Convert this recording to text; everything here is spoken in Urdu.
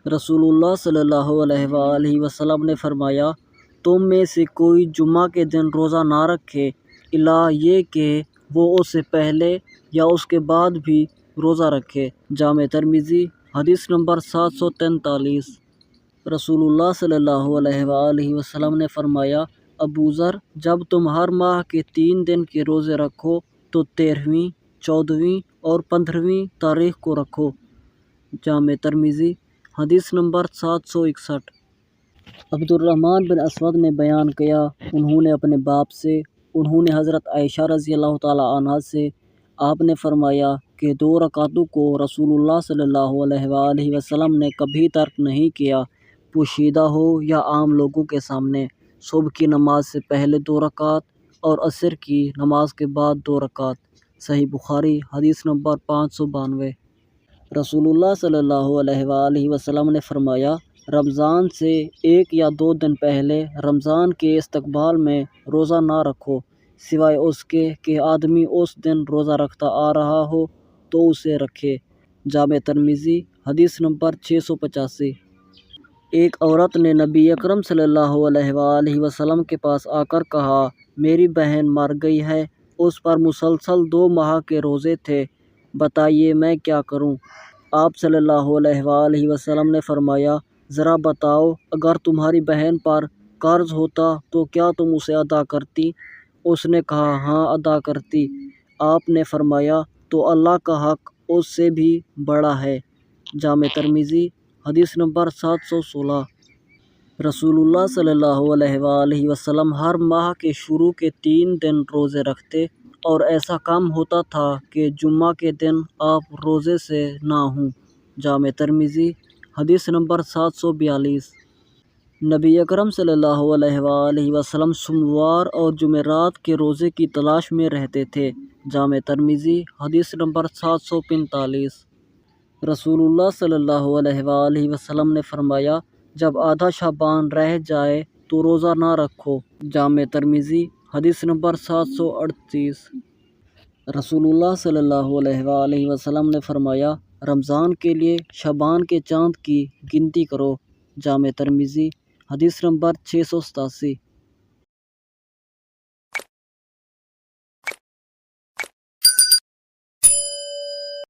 رسول اللہ صلی اللہ علیہ وآلہ وسلم نے فرمایا، تم میں سے کوئی جمعہ کے دن روزہ نہ رکھے الا یہ کہ وہ اس سے پہلے یا اس کے بعد بھی روزہ رکھے۔ جامع ترمذی حدیث نمبر 743۔ رسول اللہ صلی اللہ علیہ وآلہ وسلم نے فرمایا، ابو ذر، جب تم ہر ماہ کے 3 دن کے روزے رکھو تو 13ویں، 14ویں اور 15ویں تاریخ کو رکھو۔ جامع ترمذی حدیث نمبر 761۔ عبد الرحمن بن اسود نے بیان کیا، انہوں نے اپنے باپ سے، انہوں نے حضرت عائشہ رضی اللہ تعالی عنہا سے، آپ نے فرمایا کہ 2 رکعتوں کو رسول اللہ صلی اللہ علیہ وآلہ وسلم نے کبھی ترک نہیں کیا، پوشیدہ ہو یا عام لوگوں کے سامنے۔ صبح کی نماز سے پہلے 2 رکعت اور عصر کی نماز کے بعد 2 رکعت۔ صحیح بخاری حدیث نمبر 592۔ رسول اللہ صلی اللہ علیہ وآلہ وسلم نے فرمایا، رمضان سے 1 یا 2 دن پہلے رمضان کے استقبال میں روزہ نہ رکھو، سوائے اس کے کہ آدمی اس دن روزہ رکھتا آ رہا ہو تو اسے رکھے۔ جامع ترمذی حدیث نمبر 685۔ ایک عورت نے نبی اکرم صلی اللہ علیہ وآلہ وسلم کے پاس آ کر کہا، میری بہن مر گئی ہے، اس پر مسلسل 2 ماہ کے روزے تھے، بتائیے میں کیا کروں؟ آپ صلی اللہ علیہ وآلہ وسلم نے فرمایا، ذرا بتاؤ، اگر تمہاری بہن پر قرض ہوتا تو کیا تم اسے ادا کرتی؟ اس نے کہا، ہاں ادا کرتی۔ آپ نے فرمایا، تو اللہ کا حق اس سے بھی بڑا ہے۔ جامع ترمذی حدیث نمبر 716۔ رسول اللہ صلی اللہ علیہ وآلہ وسلم ہر ماہ کے شروع کے 3 دن روزے رکھتے، اور ایسا کم ہوتا تھا کہ جمعہ کے دن آپ روزے سے نہ ہوں۔ جامع ترمذی حدیث نمبر 742۔ نبی اکرم صلی اللہ علیہ وآلہ وسلم سوموار اور جمعرات کے روزے کی تلاش میں رہتے تھے۔ جامع ترمذی حدیث نمبر 745۔ رسول اللہ صلی اللہ علیہ وآلہ وسلم نے فرمایا، جب آدھا شعبان رہ جائے تو روزہ نہ رکھو۔ جامع ترمذی حدیث نمبر 738۔ رسول اللہ صلی اللہ علیہ وآلہ وسلم نے فرمایا، رمضان کے لیے شعبان کے چاند کی گنتی کرو۔ جامع ترمذی حدیث نمبر 687۔